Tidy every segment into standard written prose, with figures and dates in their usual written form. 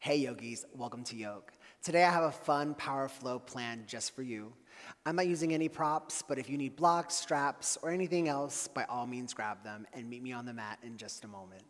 Hey yogis, welcome to Yoga. Today I have a fun power flow plan just for you. I'm not using any props, but if you need blocks, straps, or anything else, by all means grab them and meet me on the mat in just a moment.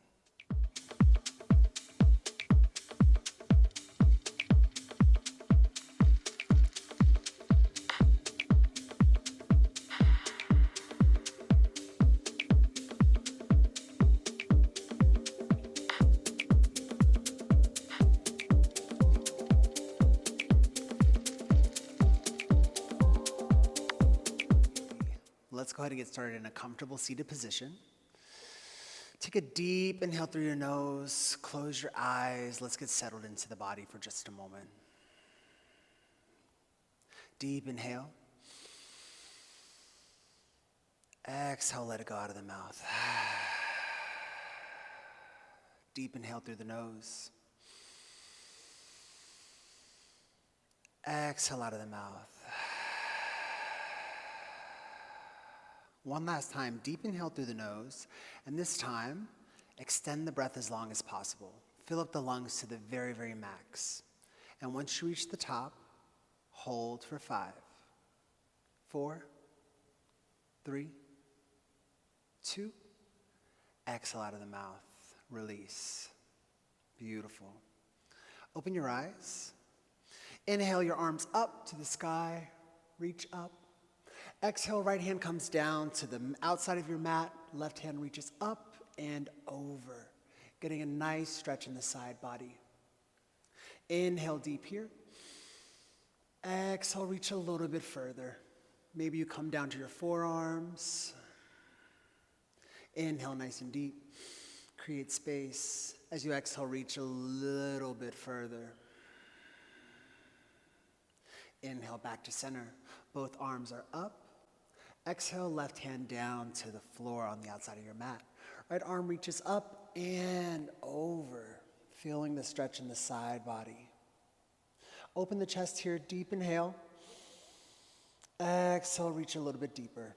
Let's go ahead and get started in a comfortable seated position. Take a deep inhale through your nose, close your eyes. Let's get settled into the body for just a moment. Deep inhale. Exhale, let it go out of the mouth. Deep inhale through the nose. Exhale out of the mouth. One last time, deep inhale through the nose, and this time, extend the breath as long as possible. Fill up the lungs to the very, very max. And once you reach the top, hold for 5, 4, 3, 2, exhale out of the mouth, release. Beautiful. Open your eyes. Inhale your arms up to the sky, reach up. Exhale, right hand comes down to the outside of your mat, left hand reaches up and over, getting a nice stretch in the side body. Inhale deep here. Exhale, reach a little bit further. Maybe you come down to your forearms. Inhale nice and deep. Create space. As you exhale, reach a little bit further. Inhale back to center. Both arms are up. Exhale, left hand down to the floor on the outside of your mat. Right arm reaches up and over, feeling the stretch in the side body. Open the chest here, deep inhale. Exhale, reach a little bit deeper.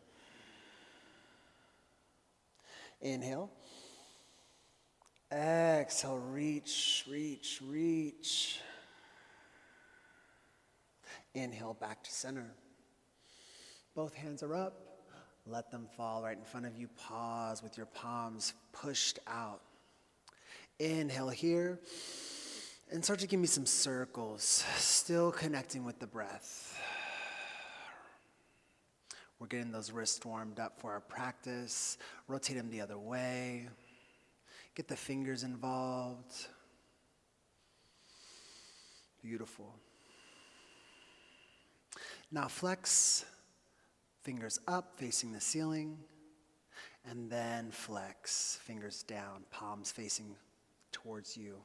Inhale. Exhale, reach, reach, reach. Inhale back to center. Both hands are up. Let them fall right in front of you. Pause with your palms pushed out. Inhale here. And start to give me some circles. Still connecting with the breath. We're getting those wrists warmed up for our practice. Rotate them the other way. Get the fingers involved. Beautiful. Now flex. Fingers up, facing the ceiling, and then flex, fingers down, palms facing towards you.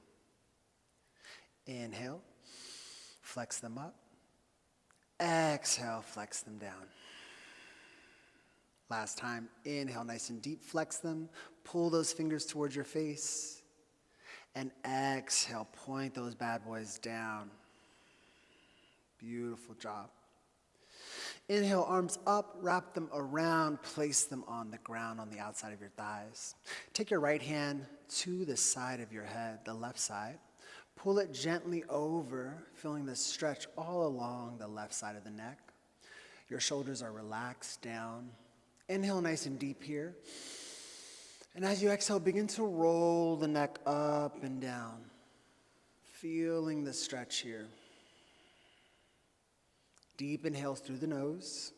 Inhale, flex them up. Exhale, flex them down. Last time, inhale, nice and deep, flex them, pull those fingers towards your face, and exhale, point those bad boys down. Beautiful job. Inhale, arms up, wrap them around, place them on the ground on the outside of your thighs. Take your right hand to the side of your head, the left side. Pull it gently over, feeling the stretch all along the left side of the neck. Your shoulders are relaxed down. Inhale nice and deep here. And as you exhale, begin to roll the neck up and down, feeling the stretch here. Deep inhales through the nose.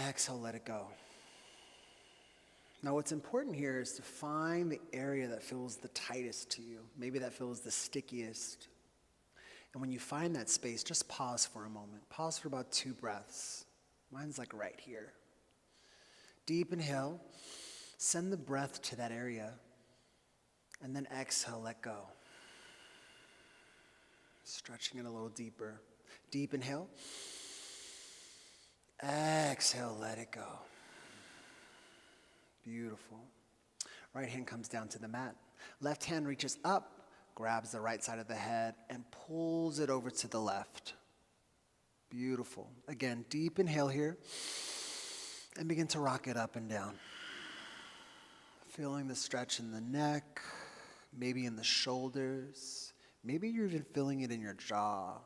Exhale, let it go. Now what's important here is to find the area that feels the tightest to you. Maybe that feels the stickiest. And when you find that space, just pause for a moment. Pause for about 2 breaths. Mine's like right here. Deep inhale. Send the breath to that area. And then exhale, let go. Stretching it a little deeper. Deep inhale. Exhale, let it go. Beautiful. Right hand comes down to the mat. Left hand reaches up, grabs the right side of the head, and pulls it over to the left. Beautiful. Again, deep inhale here. And begin to rock it up and down. Feeling the stretch in the neck. maybe in the shoulders. Maybe you're even feeling it in your jaw.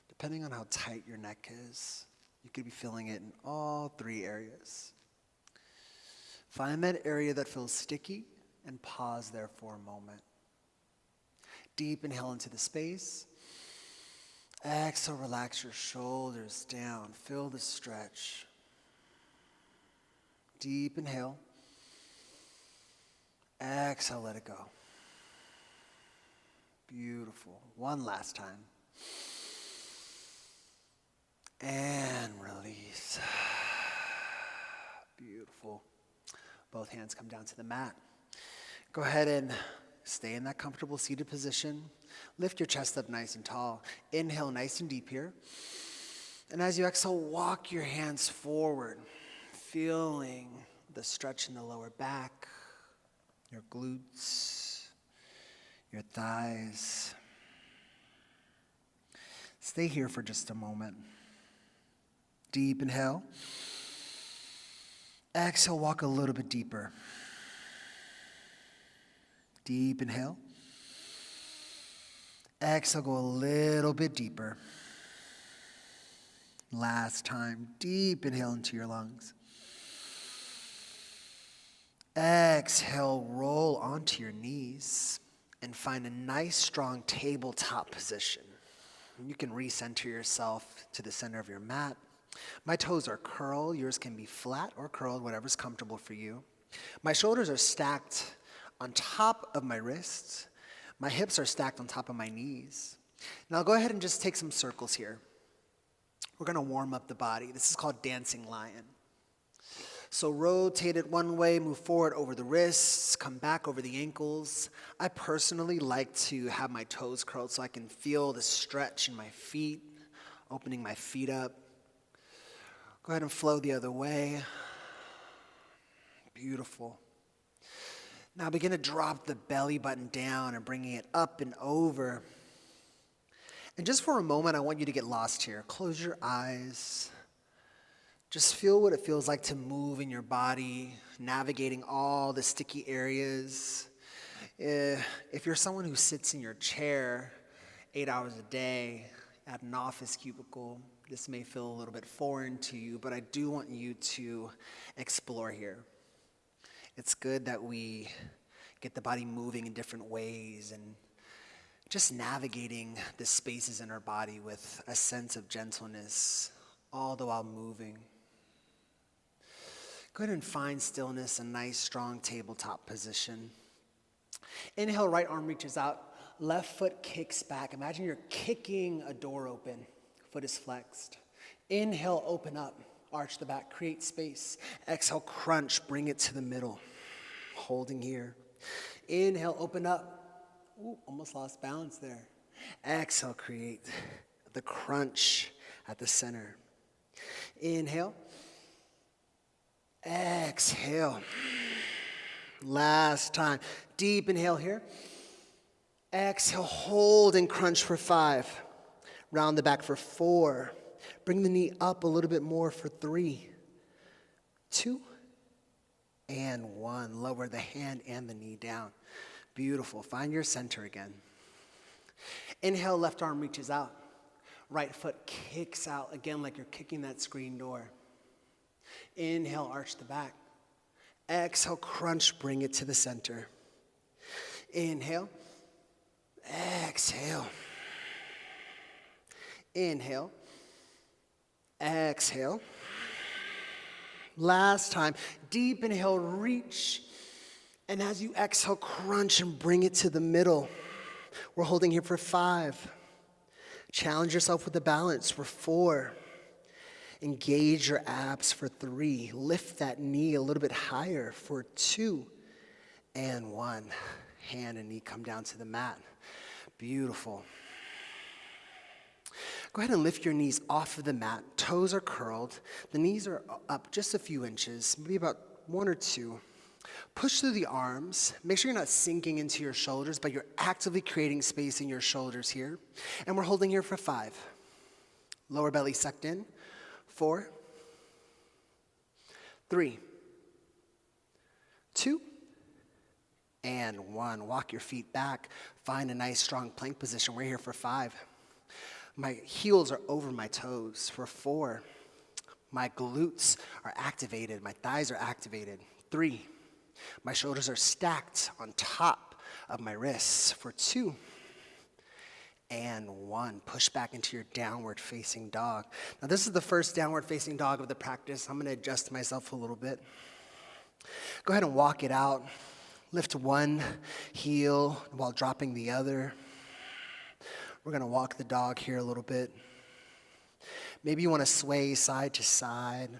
Depending on how tight your neck is, you could be feeling it in all three areas. Find that area that feels sticky and pause there for a moment. Deep inhale into the space. Exhale, relax your shoulders down. Feel the stretch. Deep inhale. Exhale, let it go. Beautiful. One last time. And release. Beautiful. Both hands come down to the mat. Go ahead and stay in that comfortable seated position. Lift your chest up nice and tall. Inhale nice and deep here. And as you exhale, walk your hands forward, feeling the stretch in the lower back, your glutes, your thighs. Stay here for just a moment. Deep inhale. Exhale, walk a little bit deeper. Deep inhale. Exhale, go a little bit deeper. Last time, deep inhale into your lungs. Exhale, roll onto your knees and find a nice, strong tabletop position. You can recenter yourself to the center of your mat. My toes are curled. Yours can be flat or curled, whatever's comfortable for you. My shoulders are stacked on top of my wrists. My hips are stacked on top of my knees. Now go ahead and just take some circles here. We're going to warm up the body. This is called dancing lion. So rotate it one way, move forward over the wrists, come back over the ankles. I personally like to have my toes curled so I can feel the stretch in my feet, opening my feet up. Go ahead and flow the other way. Beautiful. Now begin to drop the belly button down and bringing it up and over. And just for a moment, I want you to get lost here. Close your eyes. Just feel what it feels like to move in your body, navigating all the sticky areas. If you're someone who sits in your chair 8 hours a day at an office cubicle, this may feel a little bit foreign to you, but I do want you to explore here. It's good that we get the body moving in different ways and just navigating the spaces in our body with a sense of gentleness, all the while moving. Go ahead and find stillness, a nice, strong tabletop position. Inhale, right arm reaches out, left foot kicks back. Imagine you're kicking a door open. Foot is flexed. Inhale, open up, arch the back, create space. Exhale, crunch, bring it to the middle. Holding here. Inhale, open up. Ooh, almost lost balance there. Exhale, create the crunch at the center. Inhale. Exhale. Last time. Deep inhale here. Exhale, hold and crunch for 5. Round the back for 4. Bring the knee up a little bit more for 3, 2, and 1. Lower the hand and the knee down. Beautiful. Find your center again. Inhale, left arm reaches out. Right foot kicks out, again like you're kicking that screen door. Inhale, arch the back. Exhale, crunch, bring it to the center. Inhale. Exhale. Inhale. Exhale. Last time. Deep inhale, reach. And as you exhale, crunch and bring it to the middle. We're holding here for 5. Challenge yourself with the balance for 4. Engage your abs for 3. Lift that knee a little bit higher for 2 and 1. Hand and knee come down to the mat. Beautiful. Go ahead and lift your knees off of the mat. Toes are curled. The knees are up just a few inches, maybe about 1 or 2. Push through the arms. Make sure you're not sinking into your shoulders, but you're actively creating space in your shoulders here. And we're holding here for 5. Lower belly sucked in. 4, 3, 2, And 1. Walk your feet back. Find a nice strong plank position. We're here for 5. My heels are over my toes. For 4. My glutes are activated. My thighs are activated. 3. My shoulders are stacked on top of my wrists. For 2. And 1. Push back into your downward facing dog. Now this is the first downward facing dog of the practice. I'm going to adjust myself a little bit. Go ahead and walk it out. Lift one heel while dropping the other. We're going to walk the dog here a little bit. Maybe you want to sway side to side.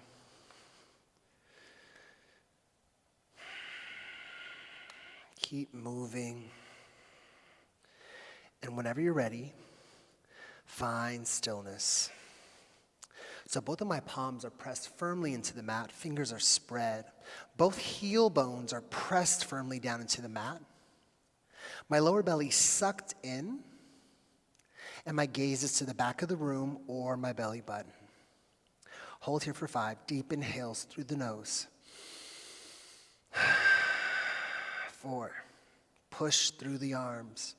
Keep moving. And whenever you're ready, find stillness. So both of my palms are pressed firmly into the mat. Fingers are spread. Both heel bones are pressed firmly down into the mat. My lower belly sucked in, and my gaze is to the back of the room or my belly button. Hold here for 5. Deep inhales through the nose. 4. Push through the arms.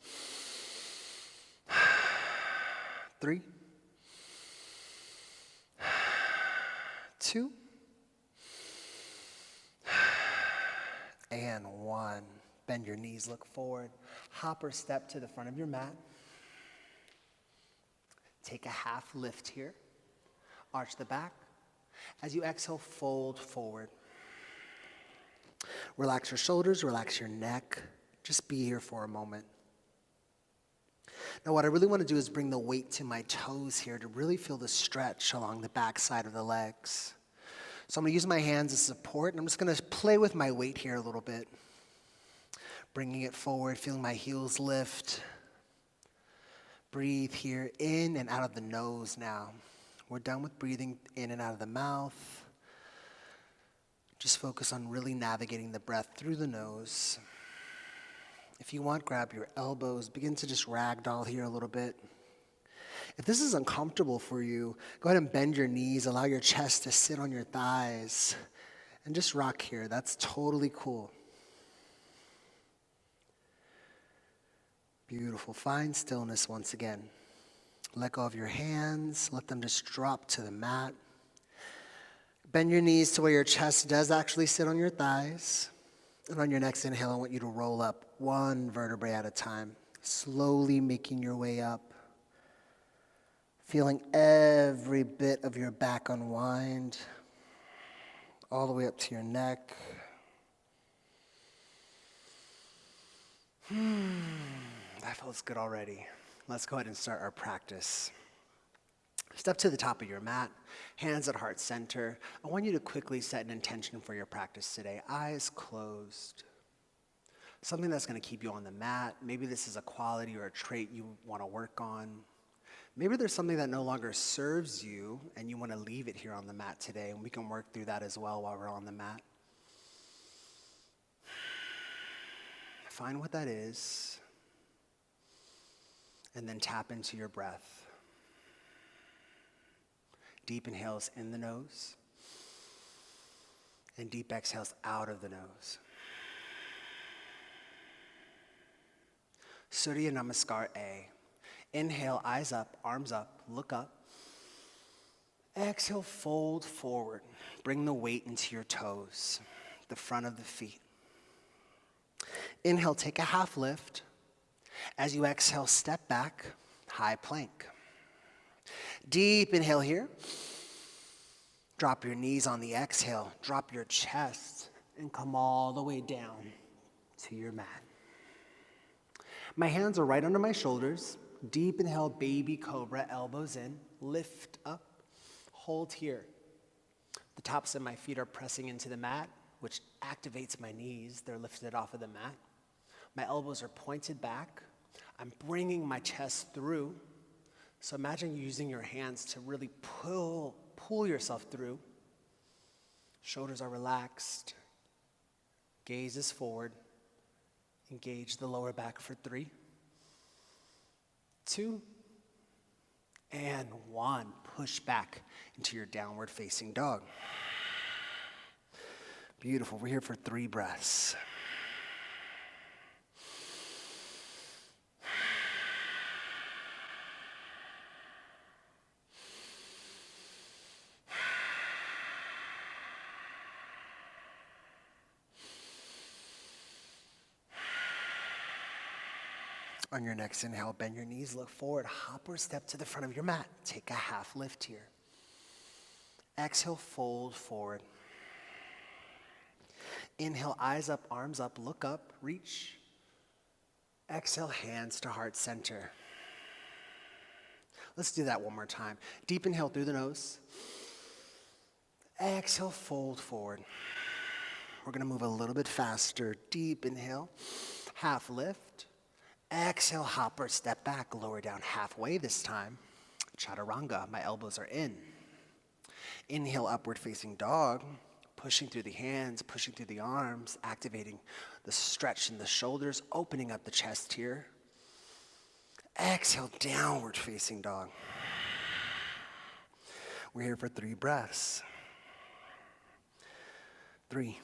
3. 2. And 1. Bend your knees, look forward. Hop or step to the front of your mat. Take a half lift here. Arch the back. As you exhale, fold forward. Relax your shoulders, relax your neck. Just be here for a moment. Now what I really want to do is bring the weight to my toes here to really feel the stretch along the back side of the legs. So I'm going to use my hands as support, and I'm just going to play with my weight here a little bit. Bringing it forward, feeling my heels lift. Breathe here in and out of the nose now. We're done with breathing in and out of the mouth. Just focus on really navigating the breath through the nose. If you want, grab your elbows. Begin to just ragdoll here a little bit. If this is uncomfortable for you, go ahead and bend your knees. Allow your chest to sit on your thighs. And just rock here. That's totally cool. Beautiful. Find stillness once again. Let go of your hands. Let them just drop to the mat. Bend your knees to where your chest does actually sit on your thighs. And on your next inhale, I want you to roll up one vertebrae at a time, slowly making your way up. Feeling every bit of your back unwind, all the way up to your neck. That feels good already. Let's go ahead and start our practice. Step to the top of your mat, hands at heart center. I want you to quickly set an intention for your practice today. Eyes closed. Something that's going to keep you on the mat. Maybe this is a quality or a trait you want to work on. Maybe there's something that no longer serves you and you want to leave it here on the mat today, and we can work through that as well while we're on the mat. Find what that is, and then tap into your breath. Deep inhales in the nose, and deep exhales out of the nose. Surya Namaskar A. Inhale, eyes up, arms up, look up. Exhale, fold forward. Bring the weight into your toes, the front of the feet. Inhale, take a half lift. As you exhale, step back, high plank. Deep inhale here. Drop your knees on the exhale. Drop your chest and come all the way down to your mat. My hands are right under my shoulders. Deep inhale, baby cobra, elbows in. Lift up, hold here. The tops of my feet are pressing into the mat, which activates my knees. They're lifted off of the mat. My elbows are pointed back. I'm bringing my chest through. So imagine using your hands to really pull yourself through. Shoulders are relaxed. Gaze is forward. Engage the lower back for 3, 2, and 1. Push back into your downward facing dog. Beautiful. We're here for 3 breaths. On your next inhale, bend your knees, look forward, hop or step to the front of your mat. Take a half lift here. Exhale, fold forward. Inhale, eyes up, arms up, look up, reach. Exhale, hands to heart center. Let's do that one more time. Deep inhale through the nose. Exhale, fold forward. We're gonna move a little bit faster. Deep inhale, half lift. Exhale, hop or step back, lower down halfway this time. Chaturanga, my elbows are in. Inhale, upward facing dog, pushing through the hands, pushing through the arms, activating the stretch in the shoulders, opening up the chest here. Exhale, downward facing dog. We're here for 3 breaths. 3.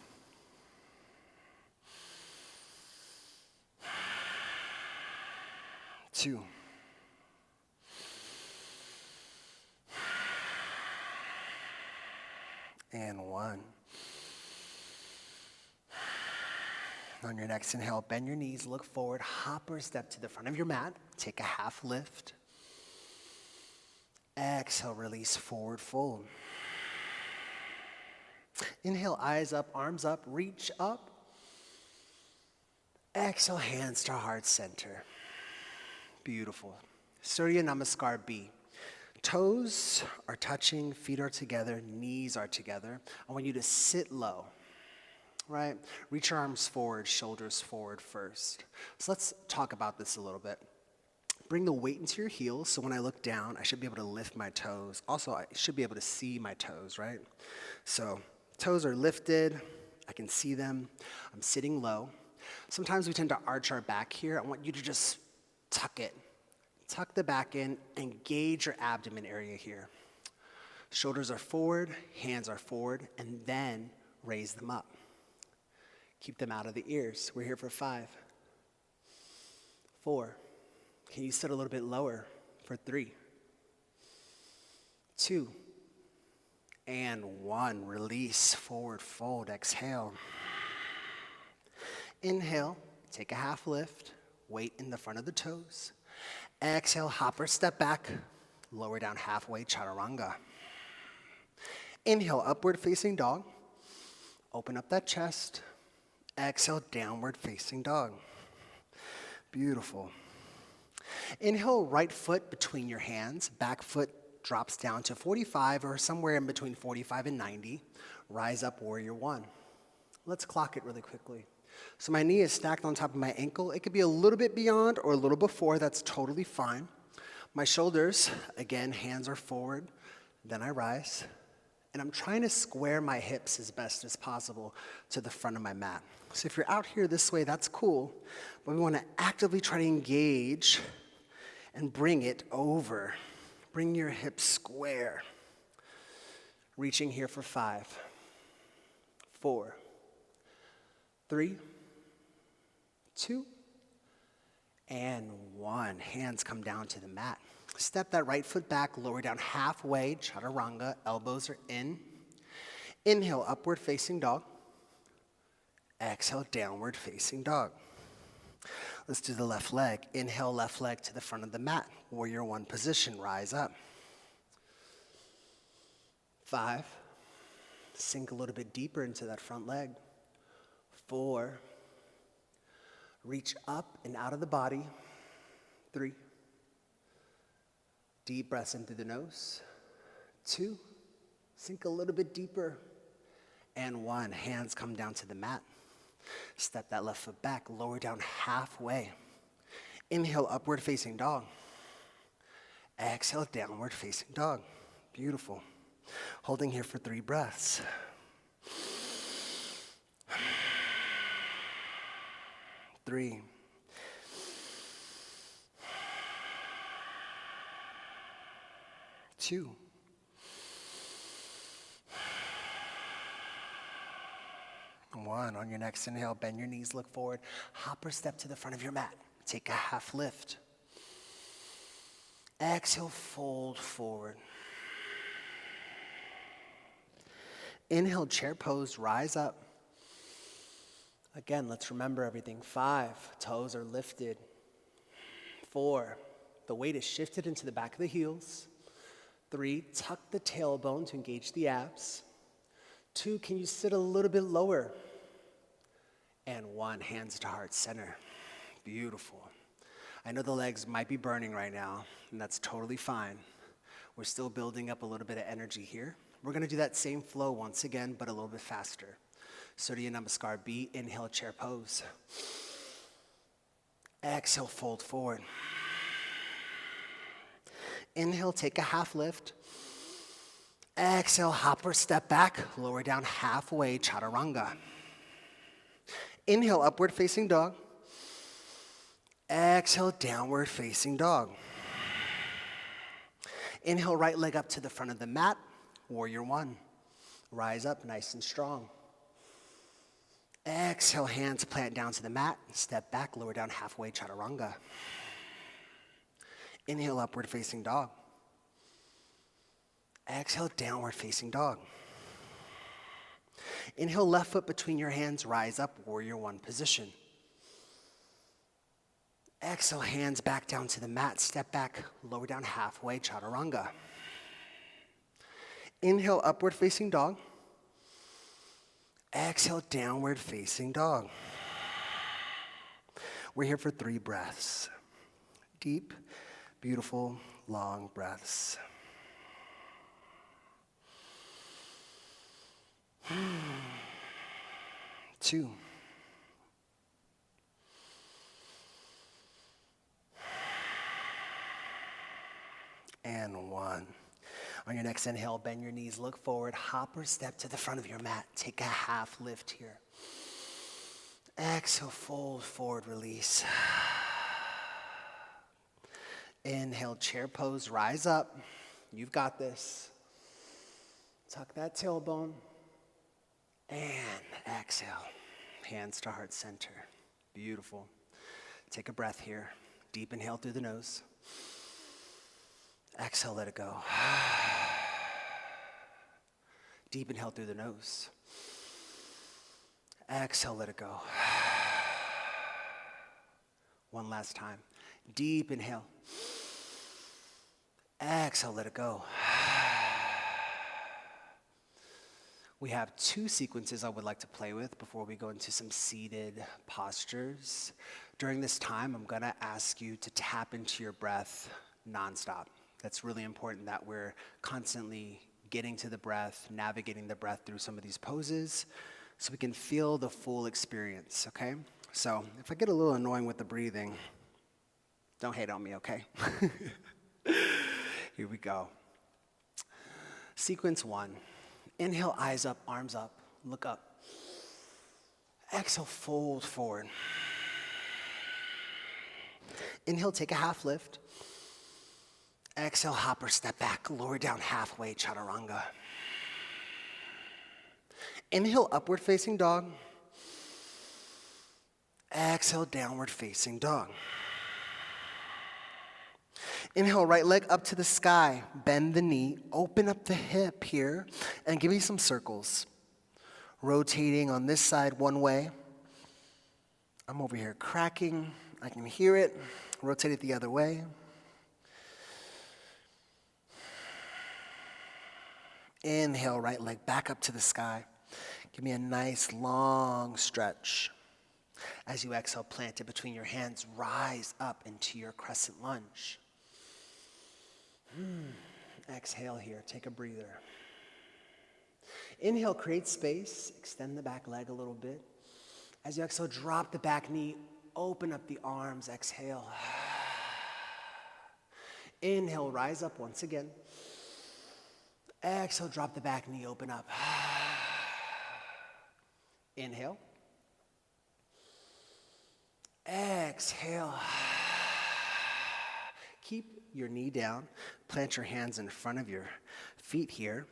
2. And 1. On your next inhale, bend your knees, look forward, hop or step to the front of your mat. Take a half lift. Exhale, release, forward fold. Inhale, eyes up, arms up, reach up. Exhale, hands to heart center. Beautiful. Surya Namaskar B. Toes are touching, feet are together, knees are together. I want you to sit low, right? Reach your arms forward, shoulders forward first. So let's talk about this a little bit. Bring the weight into your heels, so when I look down, I should be able to lift my toes. Also, I should be able to see my toes, right? So toes are lifted, I can see them. I'm sitting low. Sometimes we tend to arch our back here. I want you to just tuck it. Tuck the back in, engage your abdomen area here. Shoulders are forward, hands are forward, and then raise them up. Keep them out of the ears. We're here for 5, 4. Can you sit a little bit lower for 3, 2, and 1. Release, forward fold, exhale. Inhale, take a half lift, weight in the front of the toes. Exhale, hop or step back, lower down halfway, chaturanga. Inhale, upward facing dog. Open up that chest. Exhale, downward facing dog. Beautiful. Inhale, right foot between your hands. Back foot drops down to 45 or somewhere in between 45 and 90. Rise up, warrior 1. Let's clock it really quickly. So my knee is stacked on top of my ankle. It could be a little bit beyond or a little before. That's totally fine. My shoulders, again, hands are forward. Then I rise. And I'm trying to square my hips as best as possible to the front of my mat. So if you're out here this way, that's cool. But we want to actively try to engage and bring it over. Bring your hips square. Reaching here for 5, 4, 3, 2, and 1. Hands come down to the mat. Step that right foot back, lower down halfway, chaturanga, elbows are in. Inhale, upward facing dog. Exhale, downward facing dog. Let's do the left leg. Inhale, left leg to the front of the mat. Warrior 1 position, rise up. 5, sink a little bit deeper into that front leg. 4, reach up and out of the body. 3, deep breaths in through the nose. 2, sink a little bit deeper. And 1, hands come down to the mat. Step that left foot back, lower down halfway. Inhale, upward facing dog. Exhale, downward facing dog. Beautiful. Holding here for 3 breaths. 3, 2, 1. On your next inhale, bend your knees, look forward. Hop or step to the front of your mat. Take a half lift. Exhale, fold forward. Inhale, chair pose, rise up. Again, let's remember everything. 5, toes are lifted. 4, the weight is shifted into the back of the heels. 3, tuck the tailbone to engage the abs. 2, can you sit a little bit lower? And 1, hands to heart center. Beautiful. I know the legs might be burning right now, and that's totally fine. We're still building up a little bit of energy here. We're gonna do that same flow once again, but a little bit faster. Surya Namaskar B, inhale, chair pose. Exhale, fold forward. Inhale, take a half lift. Exhale, hop or step back, lower down halfway, chaturanga. Inhale, upward facing dog. Exhale, downward facing dog. Inhale, right leg up to the front of the mat, warrior 1. Rise up nice and strong. Exhale, hands plant down to the mat, step back, lower down halfway, chaturanga. Inhale, upward facing dog. Exhale, downward facing dog. Inhale, left foot between your hands, rise up, warrior 1 position. Exhale, hands back down to the mat, step back, lower down halfway, chaturanga. Inhale, upward facing dog. Exhale, downward facing dog. We're here for 3 breaths. Deep, beautiful, long breaths. 2. And 1. On your next inhale, bend your knees, look forward, hop or step to the front of your mat. Take a half lift here. Exhale, fold forward, release. Inhale, chair pose, rise up. You've got this. Tuck that tailbone. And exhale, hands to heart center. Beautiful. Take a breath here. Deep inhale through the nose. Exhale, let it go. Deep inhale through the nose. Exhale, let it go. One last time. Deep inhale. Exhale, let it go. We have 2 sequences I would like to play with before we go into some seated postures. During this time, I'm gonna ask you to tap into your breath nonstop. That's really important that we're constantly getting to the breath, navigating the breath through some of these poses so we can feel the full experience, okay? So if I get a little annoying with the breathing, don't hate on me, okay? Here we go. Sequence 1. Inhale, eyes up, arms up, look up. Exhale, fold forward. Inhale, take a half lift. Exhale, hop or step back, lower down halfway, chaturanga. Inhale, upward facing dog. Exhale, downward facing dog. Inhale, right leg up to the sky, bend the knee, open up the hip here, and give me some circles. Rotating on this side one way. I'm over here cracking, I can hear it. Rotate it the other way. Inhale, right leg back up to the sky. Give me a nice long stretch. As you exhale, plant it between your hands, rise up into your crescent lunge. Exhale here, take a breather. Inhale, create space, extend the back leg a little bit. As you exhale, drop the back knee, open up the arms, exhale. Inhale, rise up once again. Exhale, drop the back knee, open up. Inhale. Exhale. Keep your knee down. Plant your hands in front of your feet here.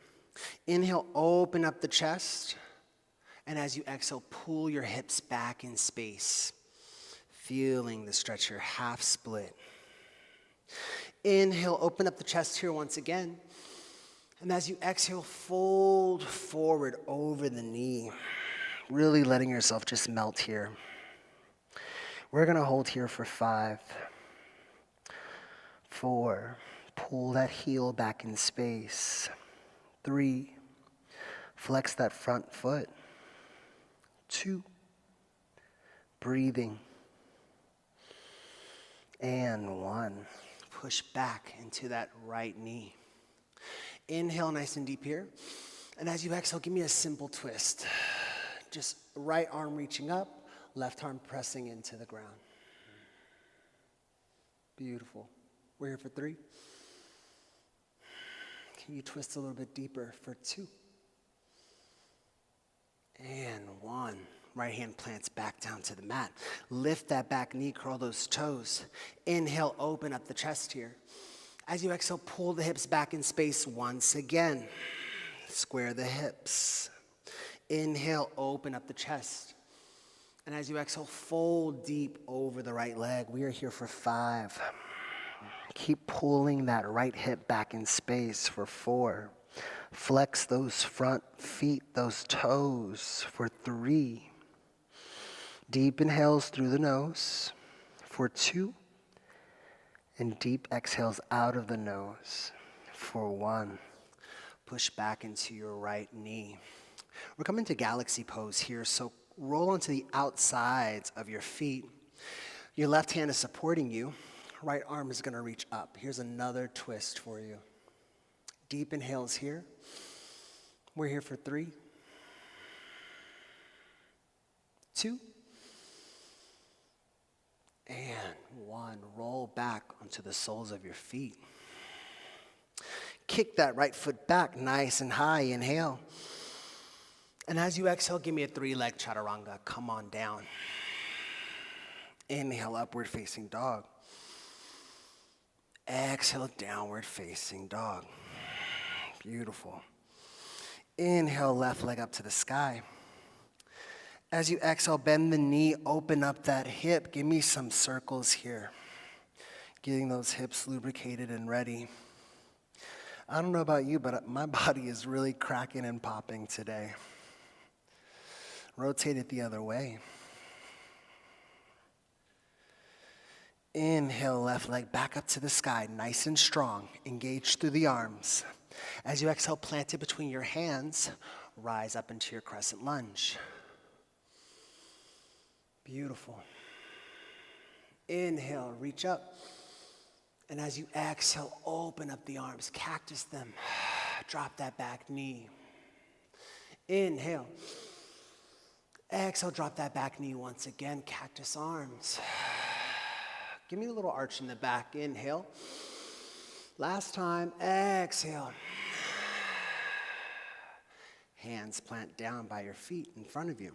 Inhale, open up the chest. And as you exhale, pull your hips back in space. Feeling the stretch here, half split. Inhale, open up the chest here once again. And as you exhale, fold forward over the knee. Really letting yourself just melt here. We're gonna hold here for 5, 4, pull that heel back in space. 3, flex that front foot. 2, breathing. And 1, push back into that right knee. Inhale nice and deep here. And as you exhale, give me a simple twist. Just right arm reaching up, left arm pressing into the ground. Beautiful. We're here for 3. Can you twist a little bit deeper for 2? And 1. Right hand plants back down to the mat. Lift that back knee, curl those toes. Inhale, open up the chest here. As you exhale, pull the hips back in space once again. Square the hips. Inhale, open up the chest. And as you exhale, fold deep over the right leg. We are here for 5. Keep pulling that right hip back in space for 4. Flex those front feet, those toes for 3. Deep inhales through the nose for 2. And deep exhales out of the nose for 1. Push back into your right knee. We're coming to galaxy pose here, so roll onto the outsides of your feet. Your left hand is supporting you. Right arm is going to reach up. Here's another twist for you. Deep inhales here. We're here for 3, 2, and 1. Roll back onto the soles of your feet. Kick that right foot back nice and high. Inhale. And as you exhale, give me a 3-leg chaturanga. Come on down. Inhale, upward facing dog. Exhale, downward facing dog. Beautiful. Inhale, left leg up to the sky. As you exhale, bend the knee, open up that hip. Give me some circles here. Getting those hips lubricated and ready. I don't know about you, but my body is really cracking and popping today. Rotate it the other way. Inhale, left leg back up to the sky, nice and strong. Engage through the arms. As you exhale, plant it between your hands. Rise up into your crescent lunge. Beautiful. Inhale, reach up. And as you exhale, open up the arms, cactus them. Drop that back knee. Inhale. Exhale, drop that back knee once again, cactus arms. Give me a little arch in the back. Inhale. Last time, exhale. Hands plant down by your feet in front of you.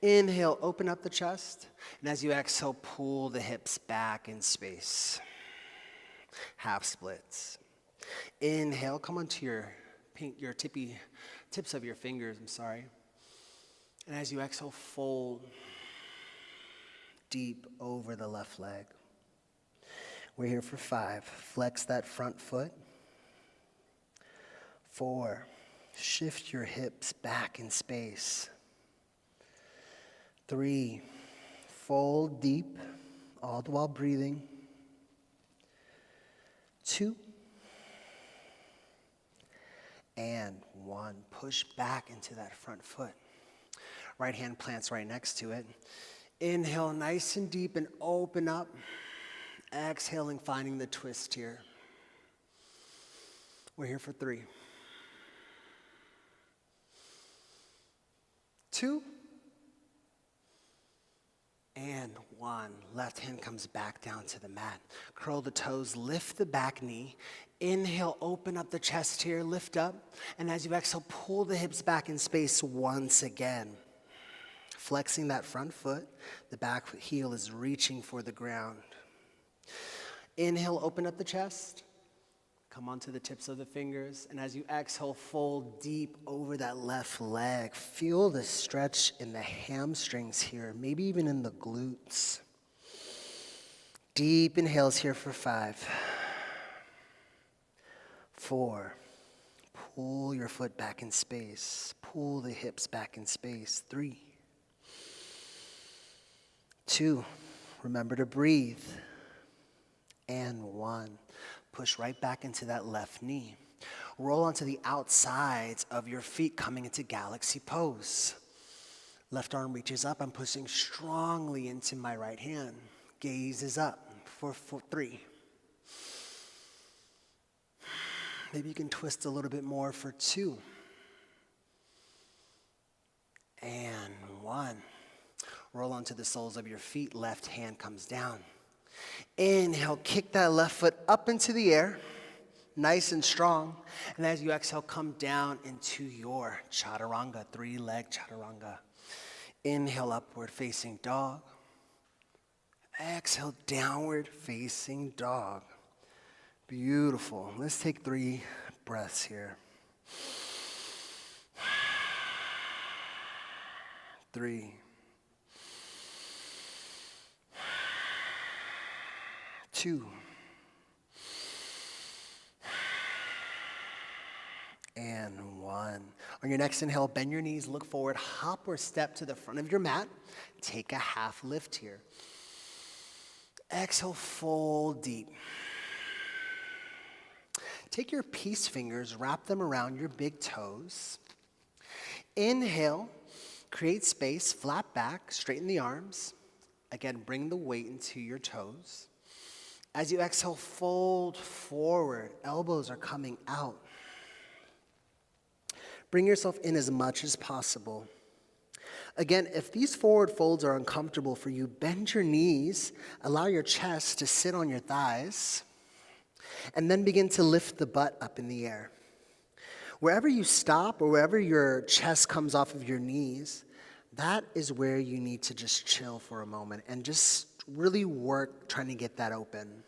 Inhale, open up the chest. And as you exhale, pull the hips back in space. Half splits. Inhale, come onto your tips of your fingers, And as you exhale, fold deep over the left leg. We're here for 5. Flex that front foot. 4, shift your hips back in space. 3, fold deep, all the while breathing. 2, and 1. Push back into that front foot. Right hand plants right next to it. Inhale nice and deep and open up. Exhaling, finding the twist here. We're here for 3, 2, and 1. Left hand comes back down to the mat. Curl the toes, lift the back knee. Inhale, open up the chest here, lift up. And as you exhale, pull the hips back in space once again. Flexing that front foot, the back heel is reaching for the ground. Inhale, open up the chest. Come onto the tips of the fingers. And as you exhale, fold deep over that left leg. Feel the stretch in the hamstrings here, maybe even in the glutes. Deep inhales here for 5. 4. Pull your foot back in space. Pull the hips back in space. 3. 2. Remember to breathe. and 1. Push right back into that left knee. Roll onto the outsides of your feet, coming into galaxy pose. Left arm reaches up. I'm pushing strongly into my right hand. Gaze is up for 3. Maybe you can twist a little bit more for 2. And 1. Roll onto the soles of your feet. Left hand comes down. Inhale, kick that left foot up into the air, nice and strong. And as you exhale, come down into your chaturanga, 3-leg chaturanga. Inhale, upward facing dog. Exhale, downward facing dog. Beautiful. Let's take 3 breaths here. 3. 2. And 1. On your next inhale, bend your knees, look forward, hop or step to the front of your mat. Take a half lift here. Exhale, fold deep. Take your peace fingers, wrap them around your big toes. Inhale, create space, flat back, straighten the arms. Again, bring the weight into your toes. As you exhale, fold forward. Elbows are coming out. Bring yourself in as much as possible. Again, if these forward folds are uncomfortable for you, bend your knees, allow your chest to sit on your thighs, and then begin to lift the butt up in the air. Wherever you stop or wherever your chest comes off of your knees, that is where you need to just chill for a moment and just really work trying to get that open.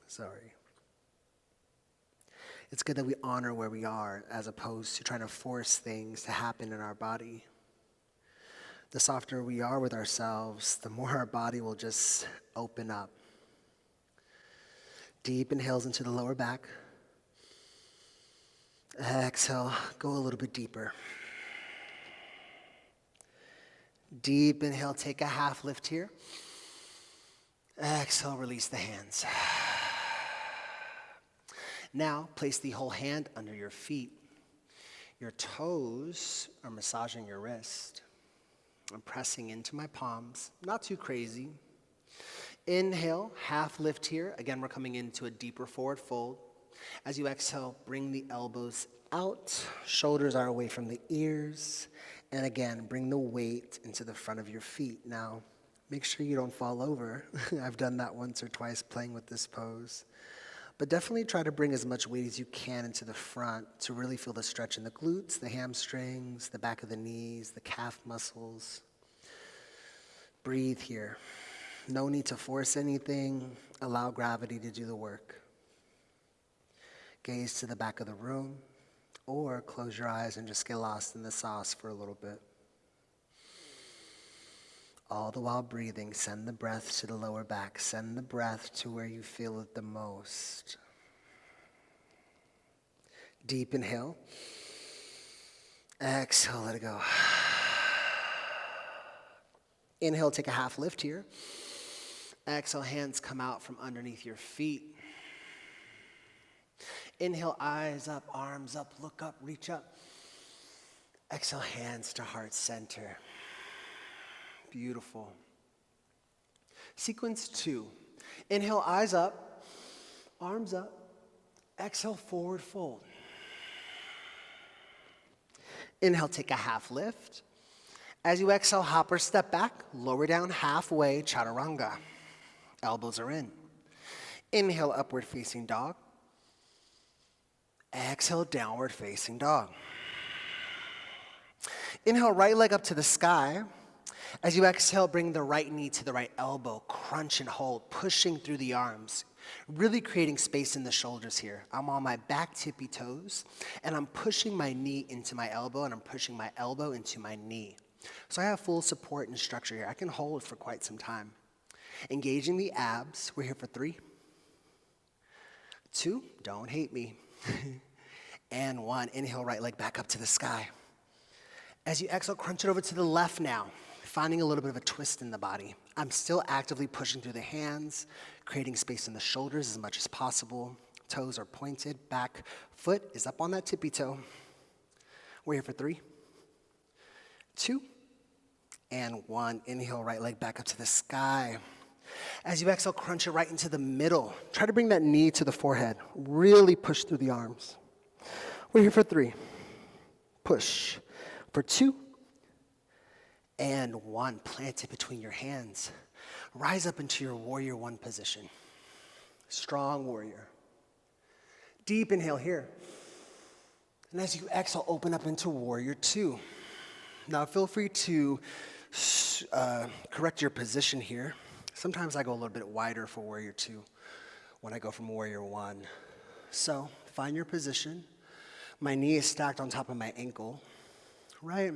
Sorry. It's good that we honor where we are as opposed to trying to force things to happen in our body. The softer we are with ourselves, the more our body will just open up. Deep inhales into the lower back. Exhale, go a little bit deeper. Deep inhale, take a half lift here. Exhale, release the hands. Now, place the whole hand under your feet. Your toes are massaging your wrist. I'm pressing into my palms, not too crazy. Inhale, half lift here. Again, we're coming into a deeper forward fold. As you exhale, bring the elbows out. Shoulders are away from the ears. And again, bring the weight into the front of your feet. Now, make sure you don't fall over. I've done that once or twice playing with this pose. But definitely try to bring as much weight as you can into the front to really feel the stretch in the glutes, the hamstrings, the back of the knees, the calf muscles. Breathe here. No need to force anything. Allow gravity to do the work. Gaze to the back of the room, or close your eyes and just get lost in the sauce for a little bit. All the while breathing, send the breath to the lower back. Send the breath to where you feel it the most. Deep inhale. Exhale, let it go. Inhale, take a half lift here. Exhale, hands come out from underneath your feet. Inhale, eyes up, arms up, look up, reach up. Exhale, hands to heart center. Beautiful. Sequence 2. Inhale, eyes up, arms up. Exhale, forward fold. Inhale, take a half lift. As you exhale, hop or step back, lower down halfway, chaturanga. Elbows are in. Inhale, upward facing dog. Exhale, downward facing dog. Inhale, right leg up to the sky. As you exhale, bring the right knee to the right elbow. Crunch and hold, pushing through the arms. Really creating space in the shoulders here. I'm on my back tippy toes, and I'm pushing my knee into my elbow, and I'm pushing my elbow into my knee. So I have full support and structure here. I can hold for quite some time. Engaging the abs. We're here for 3, 2, don't hate me, and 1. Inhale, right leg back up to the sky. As you exhale, crunch it over to the left now. finding a little bit of a twist in the body. I'm still actively pushing through the hands, creating space in the shoulders as much as possible. Toes are pointed, back foot is up on that tippy toe. We're here for 3, 2, and 1. Inhale, right leg back up to the sky. As you exhale, crunch it right into the middle. Try to bring that knee to the forehead. Really push through the arms. We're here for 3. Push. For 2, and 1. Plant it between your hands. Rise up into your warrior 1 position. Strong warrior. Deep inhale here. And as you exhale, open up into warrior 2. Now feel free to correct your position here. Sometimes I go a little bit wider for warrior 2 when I go from warrior 1. So find your position. My knee is stacked on top of my ankle, right?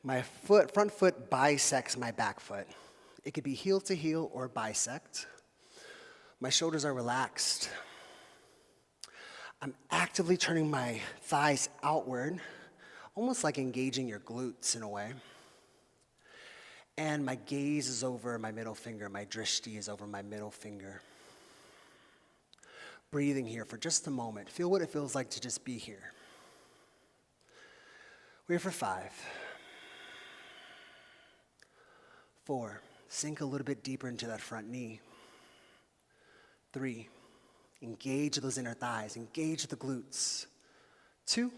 My front foot bisects my back foot. It could be heel to heel or bisect. My shoulders are relaxed. I'm actively turning my thighs outward, almost like engaging your glutes in a way. And my gaze is over my middle finger. My drishti is over my middle finger. Breathing here for just a moment. Feel what it feels like to just be here. We're here for 5. 4, sink a little bit deeper into that front knee. 3, engage those inner thighs, engage the glutes. 2,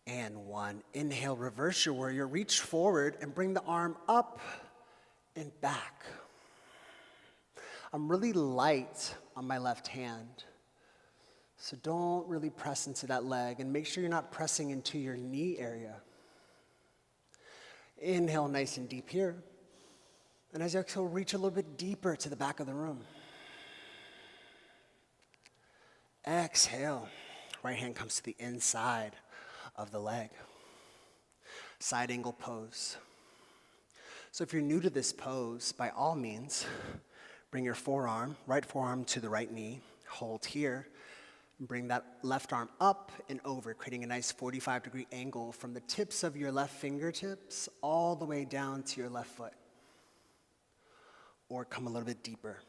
and 1. Inhale, reverse your warrior, reach forward and bring the arm up and back. I'm really light on my left hand, so don't really press into that leg, and make sure you're not pressing into your knee area. Inhale nice and deep here. And as you exhale, reach a little bit deeper to the back of the room. Exhale. Right hand comes to the inside of the leg. Side angle pose. So if you're new to this pose, by all means, bring your right forearm to the right knee. Hold here. Bring that left arm up and over, creating a nice 45-degree angle from the tips of your left fingertips all the way down to your left foot. Or come a little bit deeper.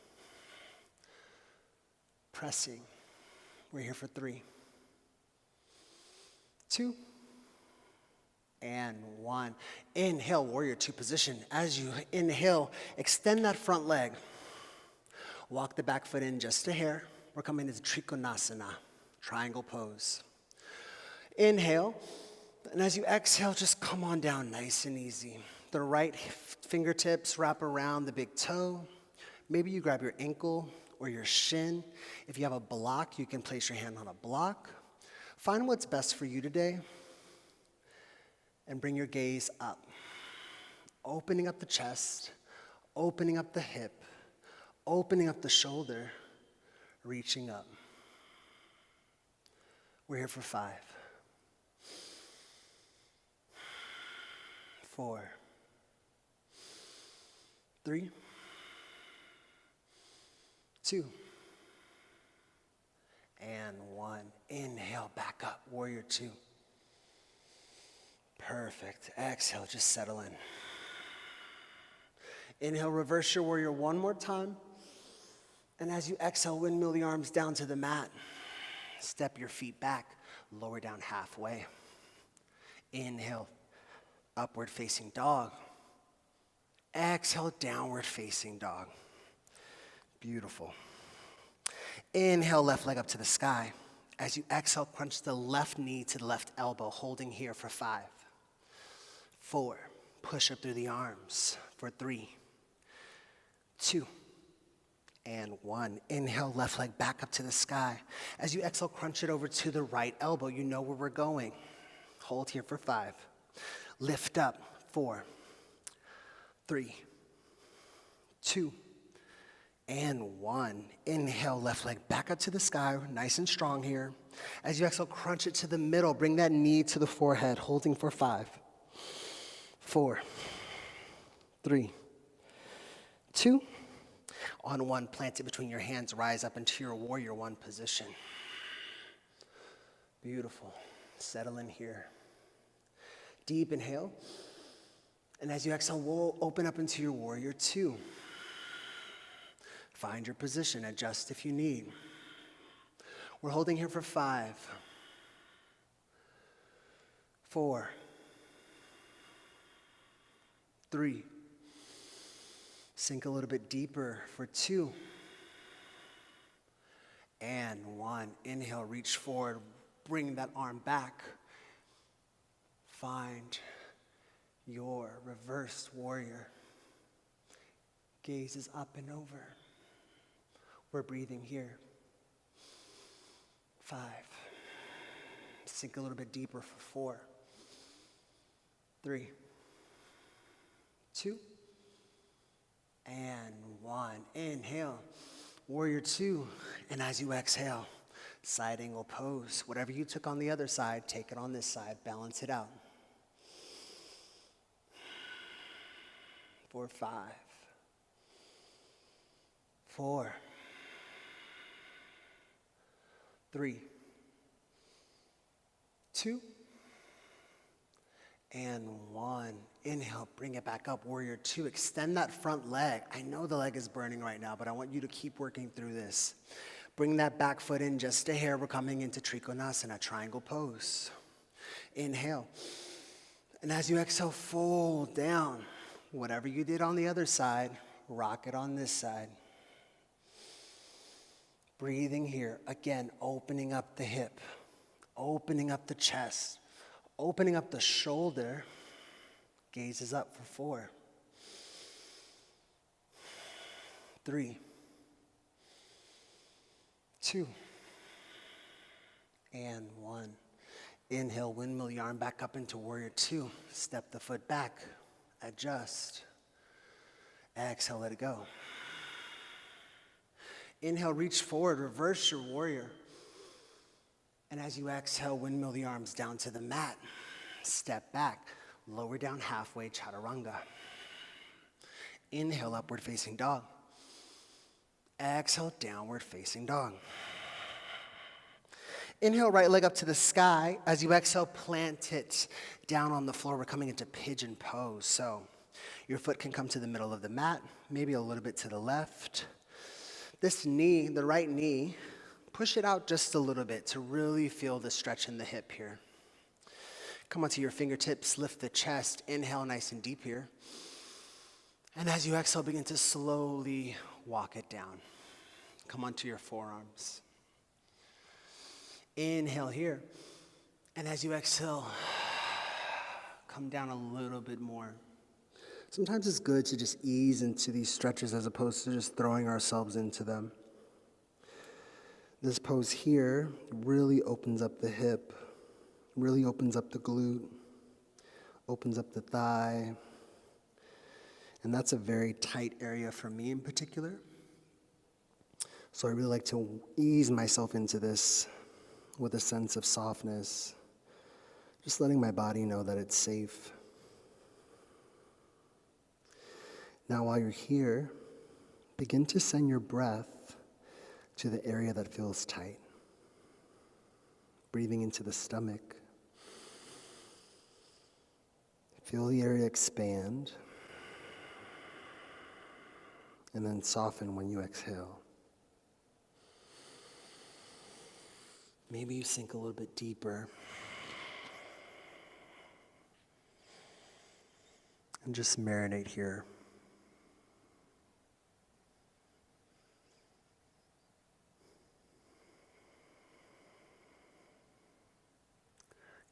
Pressing. We're here for 3, 2, and 1. Inhale, warrior 2 position. As you inhale, extend that front leg. Walk the back foot in just a hair. We're coming into Trikonasana, triangle pose. Inhale, and as you exhale, just come on down nice and easy. The right fingertips wrap around the big toe. Maybe you grab your ankle or your shin. If you have a block, you can place your hand on a block. Find what's best for you today and bring your gaze up. Opening up the chest, opening up the hip, opening up the shoulder, reaching up. We're here for 5, 4, 3, 2, and 1. Inhale, back up, warrior 2. Perfect. Exhale, just settle in. Inhale, reverse your warrior 1 more time. And as you exhale, windmill the arms down to the mat. Step your feet back, lower down halfway. Inhale, upward facing dog. Exhale, downward facing dog. Beautiful. Inhale, left leg up to the sky. As you exhale, crunch the left knee to the left elbow, holding here for 5, 4, push up through the arms for 3, 2, and 1. Inhale, left leg back up to the sky. As you exhale, crunch it over to the right elbow. You know where we're going. Hold here for 5. Lift up, 4, 3, 2, and 1. Inhale, left leg back up to the sky, nice and strong here. As you exhale, crunch it to the middle. Bring that knee to the forehead, holding for 5, 4, 3, 2, on 1, plant it between your hands, rise up into your warrior 1 position. Beautiful. Settle in here. Deep inhale. And as you exhale, we'll open up into your warrior two. Find your position, adjust if you need. We're holding here for 5, 4, 3. Sink a little bit deeper for 2. And 1. Inhale, reach forward, bring that arm back. Find your reversed warrior. Gaze is up and over. We're breathing here. 5. Sink a little bit deeper for 4, 3, 2, and 1. Inhale, warrior 2. And as you exhale, side angle pose. Whatever you took on the other side, take it on this side. Balance it out. For 5, 4, 3, 2, and 1. Inhale, bring it back up, warrior 2. Extend that front leg. I know the leg is burning right now, but I want you to keep working through this. Bring that back foot in just a hair. We're coming into Trikonasana, triangle pose. Inhale. And as you exhale, fold down. Whatever you did on the other side, rock it on this side. Breathing here. Again, opening up the hip, opening up the chest, opening up the shoulder. Gaze is up for 4, 3, 2, and 1. Inhale, windmill your arm back up into warrior 2. Step the foot back, adjust. Exhale, let it go. Inhale, reach forward, reverse your warrior. And as you exhale, windmill the arms down to the mat. Step back, lower down halfway, chaturanga. Inhale, upward facing dog. Exhale, downward facing dog. Inhale, right leg up to the sky. As you exhale, plant it down on the floor. We're coming into pigeon pose. So your foot can come to the middle of the mat, maybe a little bit to the left. This knee, the right knee, push it out just a little bit to really feel the stretch in the hip here. Come onto your fingertips, lift the chest, inhale nice and deep here. And as you exhale, begin to slowly walk it down. Come onto your forearms. Inhale here. And as you exhale, come down a little bit more. Sometimes it's good to just ease into these stretches as opposed to just throwing ourselves into them. This pose here really opens up the hip, really opens up the glute, opens up the thigh. And that's a very tight area for me in particular. So I really like to ease myself into this with a sense of softness, just letting my body know that it's safe. Now while you're here, begin to send your breath to the area that feels tight. Breathing into the stomach. Feel the area expand. And then soften when you exhale. Maybe you sink a little bit deeper. And just marinate here.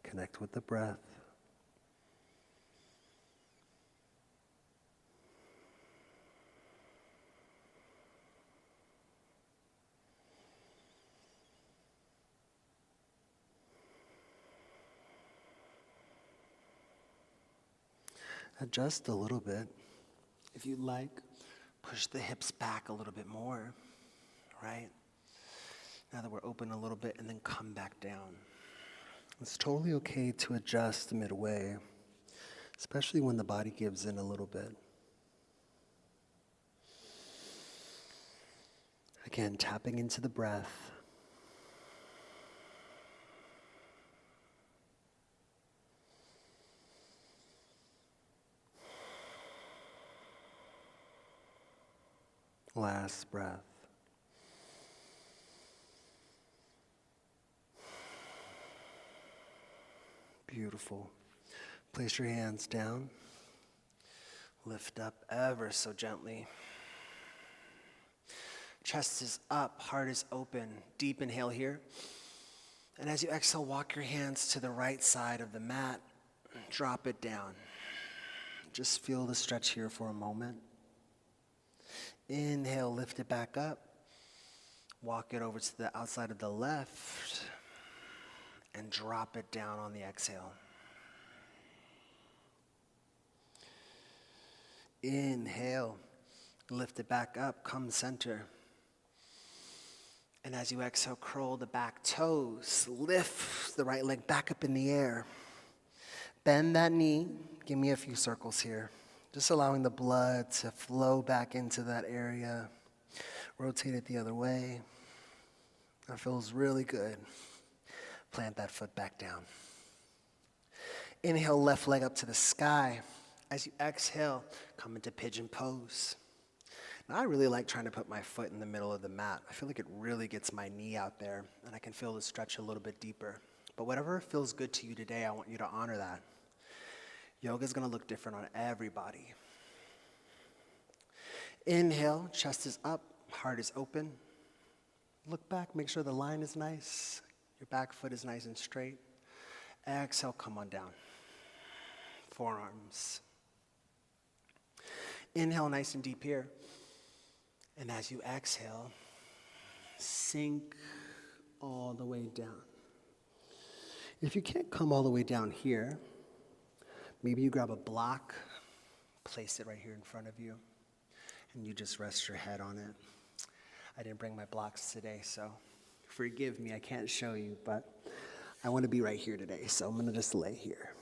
Connect with the breath. Adjust a little bit. If you'd like, push the hips back a little bit more, right? Now that we're open a little bit, and then come back down. It's totally okay to adjust midway, especially when the body gives in a little bit. Again, tapping into the breath. Last breath. Beautiful. Place your hands down. Lift up ever so gently. Chest is up, heart is open. Deep inhale here. And as you exhale, walk your hands to the right side of the mat. Drop it down. Just feel the stretch here for a moment. Inhale, lift it back up. Walk it over to the outside of the left. And drop it down on the exhale. Inhale, lift it back up, come center. And as you exhale, curl the back toes. Lift the right leg back up in the air. Bend that knee. Give me a few circles here. Just allowing the blood to flow back into that area. Rotate it the other way. That feels really good. Plant that foot back down. Inhale, left leg up to the sky. As you exhale, come into pigeon pose. Now, I really like trying to put my foot in the middle of the mat. I feel like it really gets my knee out there, and I can feel the stretch a little bit deeper. But whatever feels good to you today, I want you to honor that. Yoga is going to look different on everybody. Inhale, chest is up, heart is open. Look back, make sure the line is nice. Your back foot is nice and straight. Exhale, come on down. Forearms. Inhale nice and deep here. And as you exhale, sink all the way down. If you can't come all the way down here, maybe you grab a block, place it right here in front of you, and you just rest your head on it. I didn't bring my blocks today, so forgive me, I can't show you, but I want to be right here today, so I'm going to just lay here.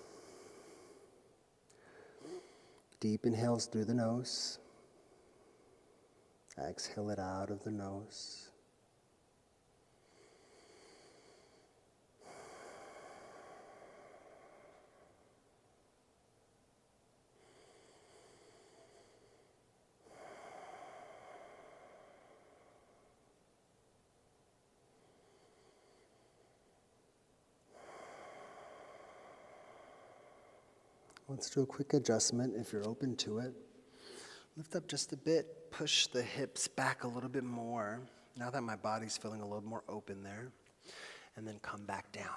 Deep inhales through the nose. Exhale it out of the nose. Let's do a quick adjustment if you're open to it. Lift up just a bit, push the hips back a little bit more, now that my body's feeling a little more open there, and then come back down.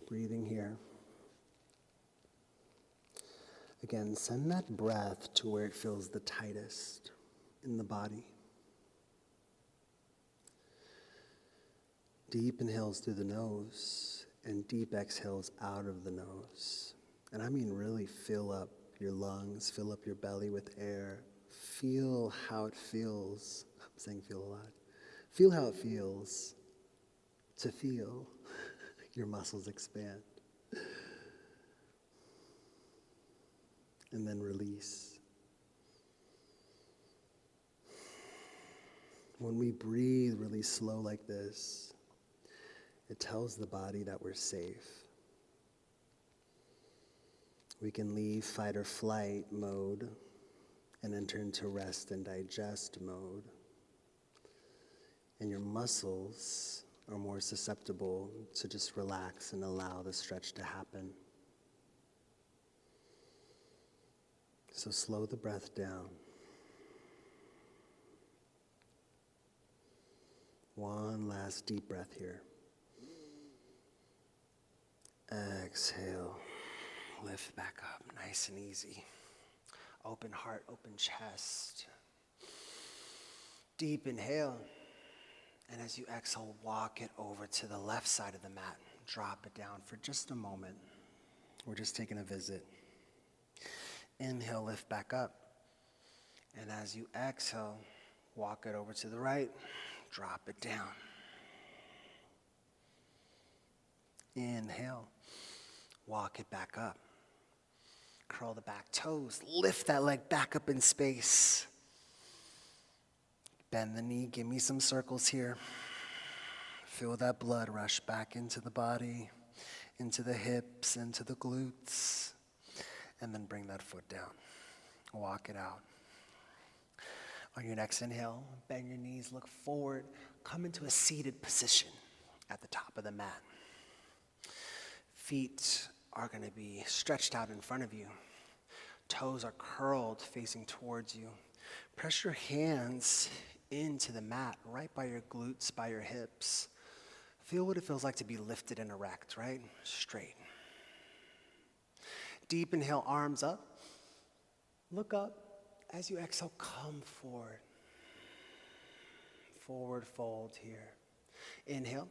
Breathing here. Again, send that breath to where it feels the tightest in the body. Deep inhales through the nose and deep exhales out of the nose. And I mean really fill up your lungs, fill up your belly with air. Feel how it feels. I'm saying feel a lot. Feel how it feels to feel your muscles expand. And then release. When we breathe really slow like this, it tells the body that we're safe. We can leave fight or flight mode and enter into rest and digest mode. And your muscles are more susceptible to just relax and allow the stretch to happen. So slow the breath down. One last deep breath here. Exhale, lift back up, nice and easy. Open heart, open chest. Deep inhale, and as you exhale, walk it over to the left side of the mat. Drop it down for just a moment. We're just taking a visit. Inhale, lift back up, and as you exhale, walk it over to the right, drop it down. Inhale, walk it back up. Curl the back toes, lift that leg back up in space. Bend the knee, give me some circles here. Feel that blood rush back into the body. into the hips, into the glutes, and then bring that foot down. Walk it out. On your next inhale, bend your knees, look forward, come into a seated position at the top of the mat. Feet are going to be stretched out in front of you. Toes are curled facing towards you. Press your hands into the mat, right by your glutes, by your hips. Feel what it feels like to be lifted and erect, right? Straight. Deep inhale, arms up. Look up. As you exhale, come forward. Forward fold here. Inhale.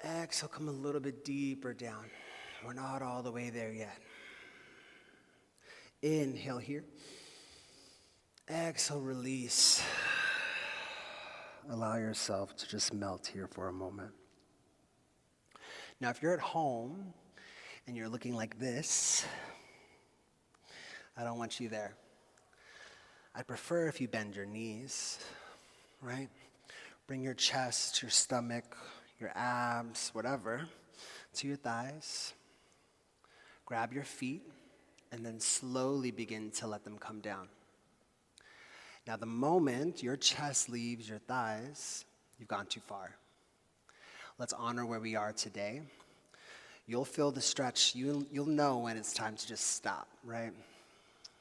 Exhale, come a little bit deeper down. We're not all the way there yet. Inhale here. Exhale, release. Allow yourself to just melt here for a moment. Now, if you're at home and you're looking like this, I don't want you there. I'd prefer if you bend your knees, right? Bring your chest, your stomach, your abs, whatever, to your thighs. Grab your feet, and then slowly begin to let them come down. Now, the moment your chest leaves your thighs, you've gone too far. Let's honor where we are today. You'll feel the stretch. You'll know when it's time to just stop, right?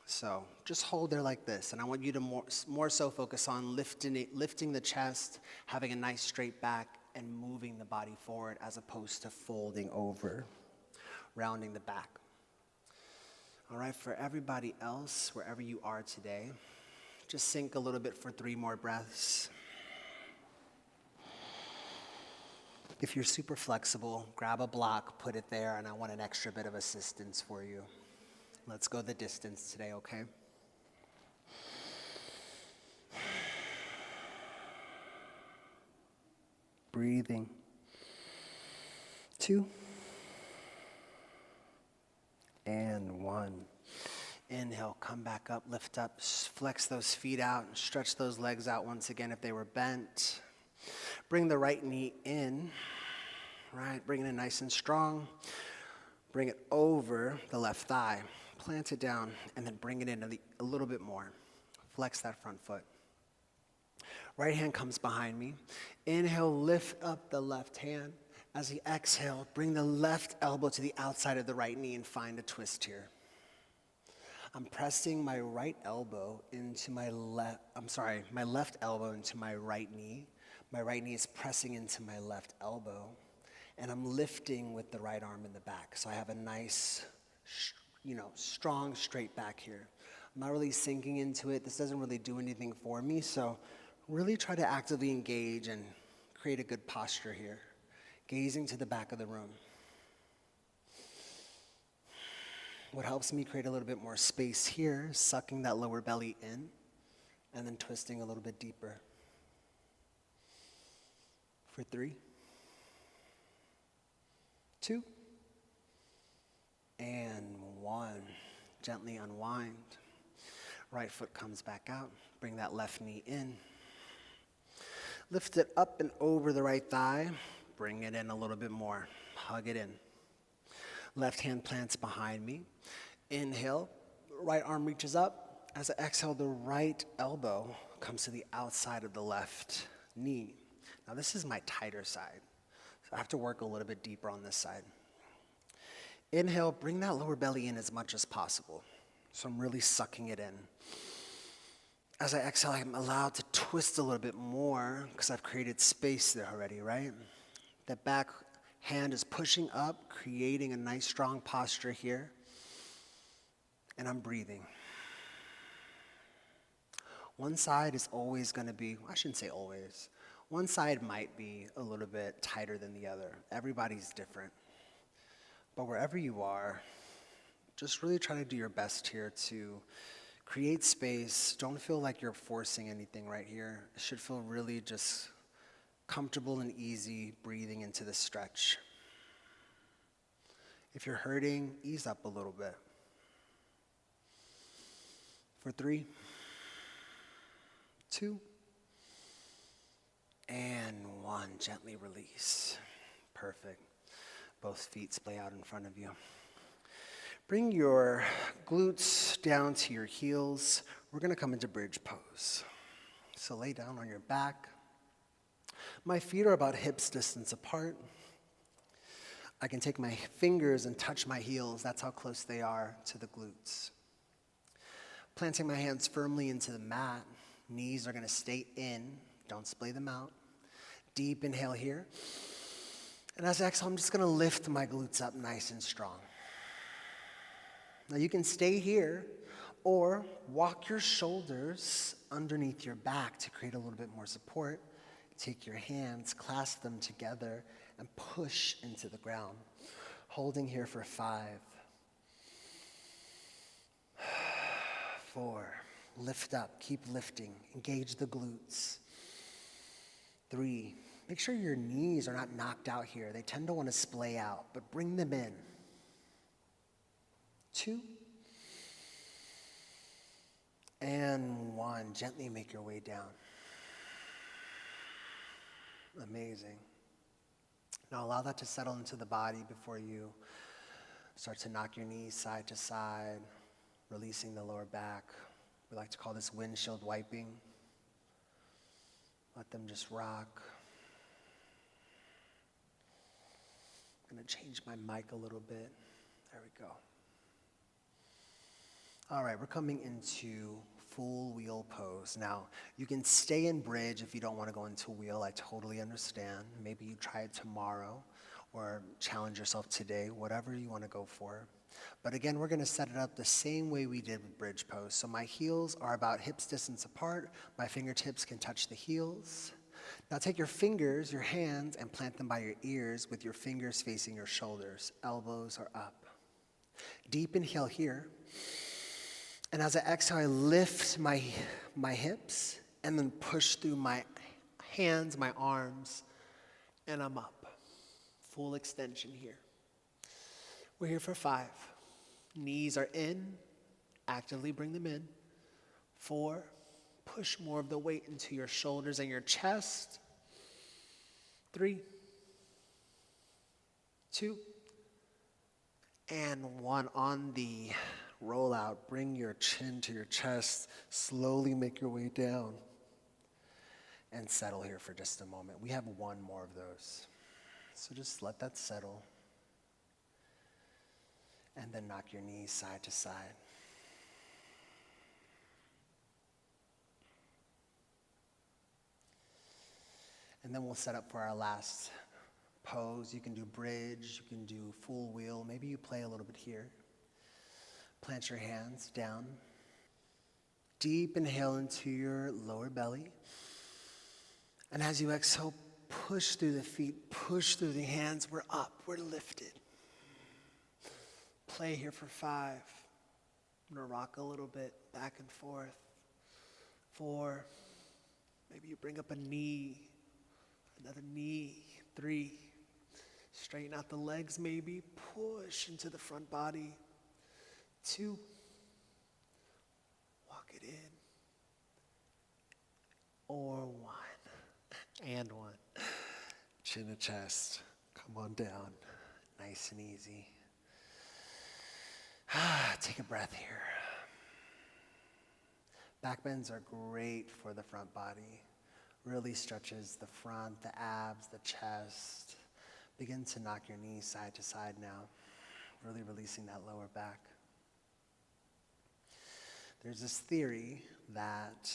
So just hold there like this, and I want you to more so focus on lifting the chest, having a nice straight back, and moving the body forward as opposed to folding over, rounding the back. All right, for everybody else, wherever you are today, just sink a little bit for 3 more breaths. If you're super flexible, grab a block, put it there, and I want an extra bit of assistance for you. Let's go the distance today, okay? Breathing. 2. And 1. Inhale, come back up, lift up, flex those feet out, and stretch those legs out once again if they were bent. Bring the right knee in, right? Bring it in nice and strong. Bring it over the left thigh. Plant it down, and then bring it in a little bit more. Flex that front foot. Right hand comes behind me. Inhale, lift up the left hand. As you exhale, bring the left elbow to the outside of the right knee and find a twist here. I'm pressing my right elbow into my left elbow into my right knee. My right knee is pressing into my left elbow, and I'm lifting with the right arm in the back. So I have a nice, strong straight back here. I'm not really sinking into it. This doesn't really do anything for me, so really try to actively engage and create a good posture here. Gazing to the back of the room. What helps me create a little bit more space here, sucking that lower belly in, and then twisting a little bit deeper. For 3, 2, and 1. Gently unwind. Right foot comes back out. Bring that left knee in. Lift it up and over the right thigh. Bring it in a little bit more. Hug it in. Left hand plants behind me. Inhale, right arm reaches up. As I exhale, the right elbow comes to the outside of the left knee. Now this is my tighter side, so I have to work a little bit deeper on this side. Inhale, bring that lower belly in as much as possible. So I'm really sucking it in. As I exhale, I'm allowed to twist a little bit more because I've created space there already, right? That back hand is pushing up, creating a nice strong posture here. And I'm breathing. One side is always going to be, I shouldn't say always. One side might be a little bit tighter than the other. Everybody's different. But wherever you are, just really try to do your best here to create space. Don't feel like you're forcing anything right here. It should feel really just comfortable and easy breathing into the stretch. If you're hurting, ease up a little bit. For 3, 2, and 1. Gently release. Perfect. Both feet splay out in front of you. Bring your glutes down to your heels. We're going to come into bridge pose. So lay down on your back. My feet are about hips distance apart. I can take my fingers and touch my heels. That's how close they are to the glutes. Planting my hands firmly into the mat. Knees are going to stay in. Don't splay them out. Deep inhale here. And as I exhale, I'm just going to lift my glutes up nice and strong. Now you can stay here or walk your shoulders underneath your back to create a little bit more support. Take your hands, clasp them together, and push into the ground. Holding here for 5, 4, lift up, keep lifting, engage the glutes. 3, make sure your knees are not knocked out here. They tend to want to splay out, but bring them in. 2, and 1, gently make your way down. Amazing. Now allow that to settle into the body before you start to knock your knees side to side, releasing the lower back. We like to call this windshield wiping. Let them just rock. I'm going to change my mic a little bit. There we go. All right, we're coming into full wheel pose. Now, you can stay in bridge if you don't want to go into wheel. I totally understand. Maybe you try it tomorrow or challenge yourself today, whatever you want to go for. But again, we're going to set it up the same way we did with bridge pose. So my heels are about hips distance apart. My fingertips can touch the heels. Now take your fingers, your hands, and plant them by your ears with your fingers facing your shoulders. Elbows are up. Deep inhale here. And as I exhale, I lift my hips and then push through my hands, my arms, and I'm up. Full extension here. We're here for 5. Knees are in. Actively bring them in. 4. Push more of the weight into your shoulders and your chest. 3. 2. And 1. On the roll out, bring your chin to your chest. Slowly make your way down. And settle here for just a moment. We have 1 more of those. So just let that settle. And then knock your knees side to side. And then we'll set up for our last pose. You can do bridge, you can do full wheel. Maybe you play a little bit here. Plant your hands down. Deep inhale into your lower belly. And as you exhale, push through the feet, push through the hands. We're up, we're lifted. Play here for 5. I'm gonna rock a little bit back and forth. 4. Maybe you bring up a knee, another knee. 3. Straighten out the legs maybe. Push into the front body. 2. Walk it in. Or 1. And 1. Chin to chest. Come on down. Nice and easy. Take a breath here. Backbends are great for the front body. Really stretches the front, the abs, the chest. Begin to knock your knees side to side now. Really releasing that lower back. There's this theory that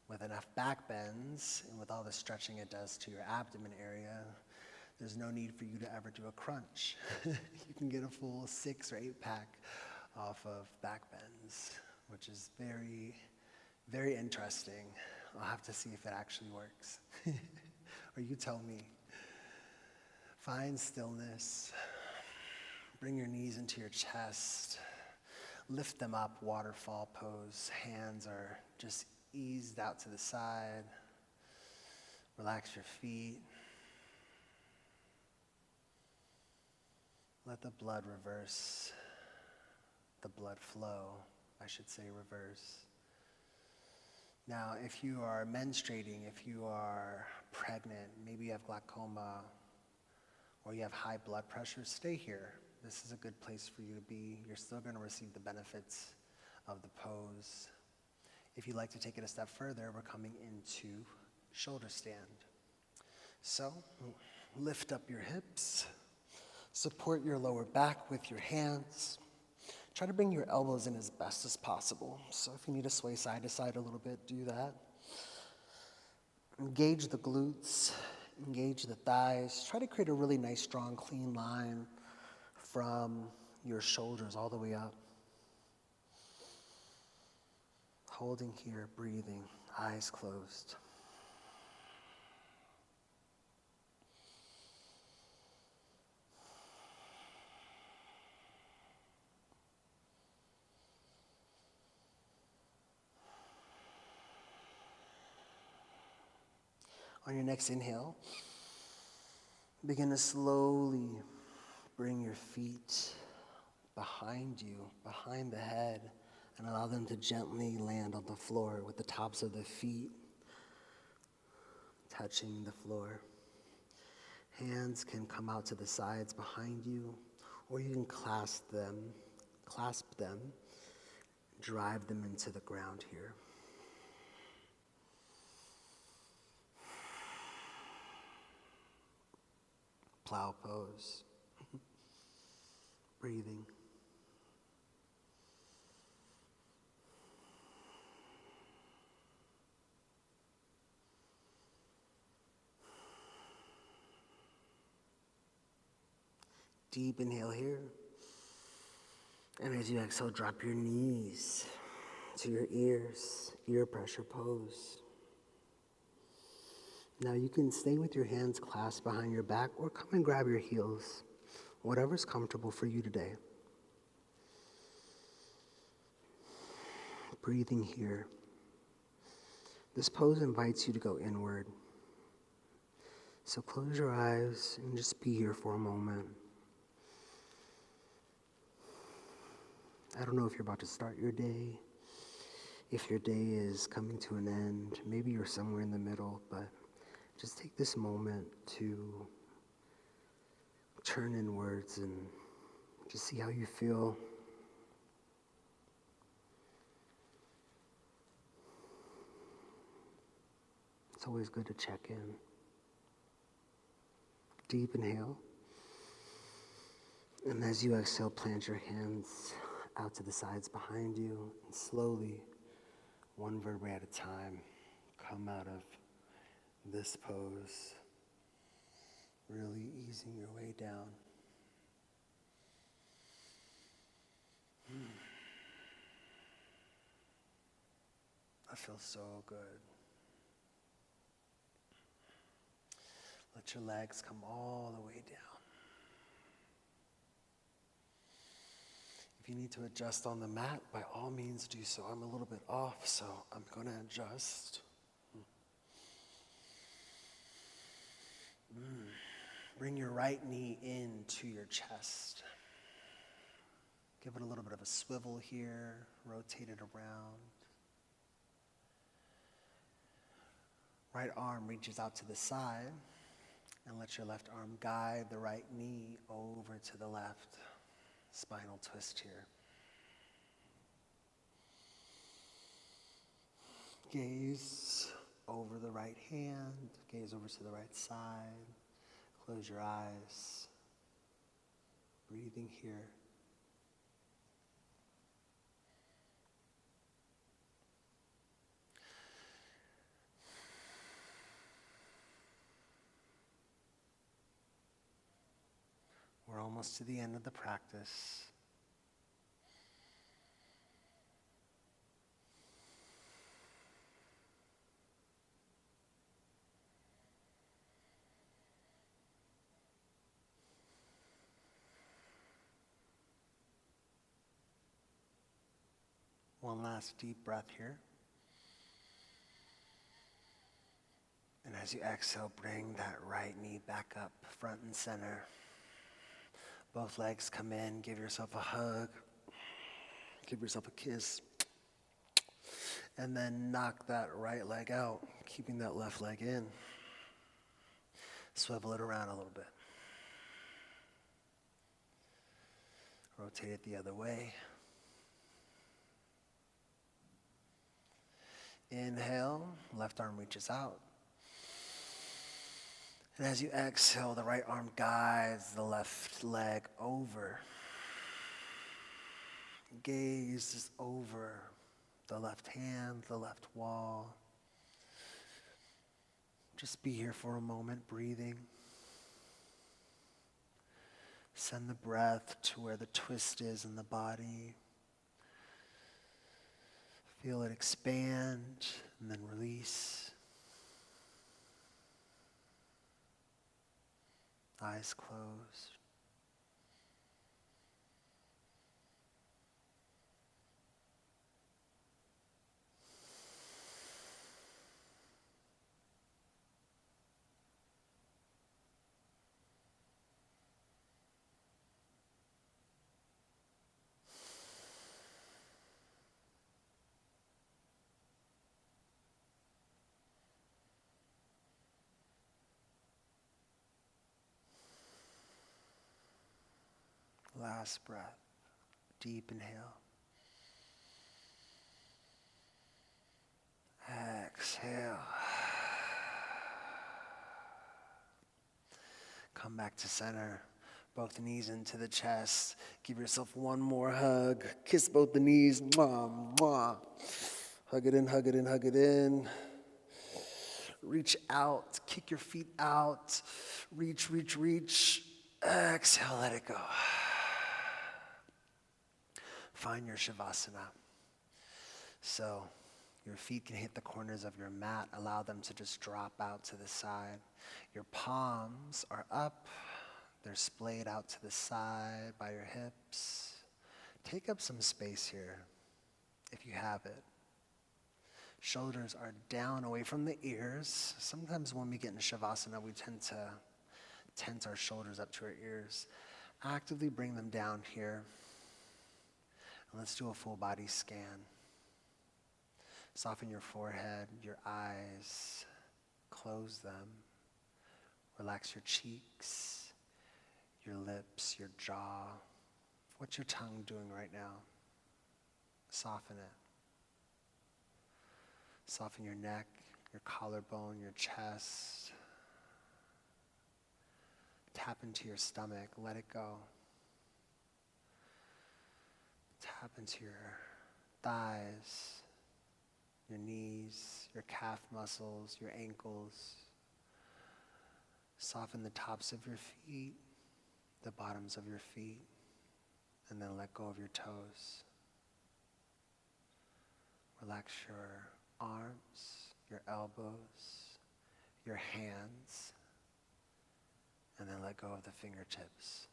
with enough back bends and with all the stretching it does to your abdomen area, there's no need for you to ever do a crunch. You can get a full 6 or 8 pack off of back bends, which is very, very interesting. I'll have to see if it actually works. Or you tell me. Find stillness. Bring your knees into your chest. Lift them up, waterfall pose. Hands are just eased out to the side. Relax your feet. Let the blood reverse. The blood flow, I should say reverse. Now, if you are menstruating, if you are pregnant, maybe you have glaucoma, or you have high blood pressure, stay here. This is a good place for you to be. You're still going to receive the benefits of the pose. If you'd like to take it a step further, we're coming into shoulder stand. So lift up your hips, support your lower back with your hands. Try to bring your elbows in as best as possible. So if you need to sway side to side a little bit, do that. Engage the glutes, engage the thighs. Try to create a really nice, strong, clean line from your shoulders all the way up. Holding here, breathing, eyes closed. On your next inhale, begin to slowly bring your feet behind you, behind the head, and allow them to gently land on the floor with the tops of the feet touching the floor. Hands can come out to the sides behind you, or you can clasp them, drive them into the ground here. Plow pose. Breathing. Deep inhale here. And as you exhale, drop your knees to your ears, ear pressure pose. Now you can stay with your hands clasped behind your back or come and grab your heels, whatever's comfortable for you today. Breathing here. This pose invites you to go inward. So close your eyes and just be here for a moment. I don't know if you're about to start your day, if your day is coming to an end, maybe you're somewhere in the middle, but just take this moment to turn inwards and just see how you feel. It's always good to check in. Deep inhale. And as you exhale, plant your hands out to the sides behind you, and slowly, one vertebrae at a time, come out of this pose, really easing your way down. That feels so good. Let your legs come all the way down. If you need to adjust on the mat, by all means do so. I'm a little bit off, so I'm going to adjust. Bring your right knee into your chest. Give it a little bit of a swivel here, rotate it around. Right arm reaches out to the side, and let your left arm guide the right knee over to the left. Spinal twist here. Gaze over the right hand, gaze over to the right side. Close your eyes. Breathing here. We're almost to the end of the practice. One last deep breath here. And as you exhale, bring that right knee back up, front and center. Both legs come in, give yourself a hug, give yourself a kiss, and then knock that right leg out, keeping that left leg in. Swivel it around a little bit. Rotate it the other way. Inhale, left arm reaches out. And as you exhale, the right arm guides the left leg over. Gaze is over the left hand, the left wall. Just be here for a moment, breathing. Send the breath to where the twist is in the body. Feel it expand and then release. Eyes closed. Last breath. Deep inhale. Exhale. Come back to center. Both knees into the chest. Give yourself one more hug. Kiss both the knees. Mwah, mwah. Hug it in, hug it in, hug it in. Reach out. Kick your feet out. Reach, reach, reach. Exhale, let it go. Find your Savasana. So your feet can hit the corners of your mat. Allow them to just drop out to the side. Your palms are up. They're splayed out to the side by your hips. Take up some space here if you have it. Shoulders are down away from the ears. Sometimes when we get in Shavasana, we tend to tense our shoulders up to our ears. Actively bring them down here. And let's do a full body scan. Soften your forehead, your eyes, close them. Relax your cheeks, your lips, your jaw. What's your tongue doing right now? Soften it. Soften your neck, your collarbone, your chest. Tap into your stomach, let it go. Tap into your thighs, your knees, your calf muscles, your ankles. Soften the tops of your feet, the bottoms of your feet, and then let go of your toes. Relax your arms, your elbows, your hands, and then let go of the fingertips.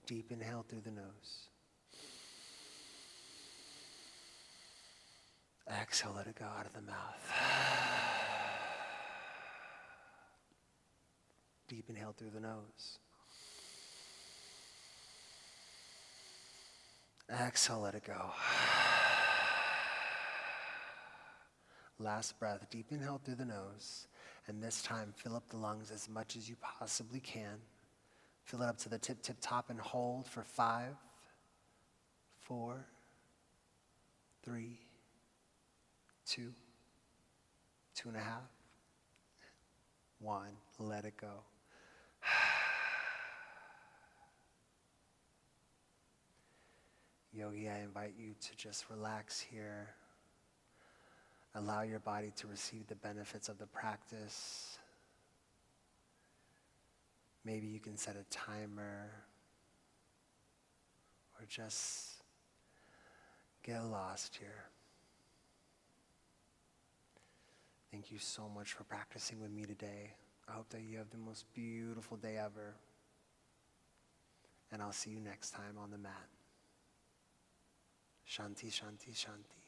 Deep inhale through the nose. Exhale, let it go out of the mouth. Deep inhale through the nose. Exhale, let it go. Last breath, deep inhale through the nose. And this time, fill up the lungs as much as you possibly can. Fill it up to the tip, tip, top, and hold for 5, 4, 3, 2, 2.5, 1. Let it go. Yogi, I invite you to just relax here. Allow your body to receive the benefits of the practice. Maybe you can set a timer or just get lost here. Thank you so much for practicing with me today. I hope that you have the most beautiful day ever. And I'll see you next time on the mat. Shanti, shanti, shanti.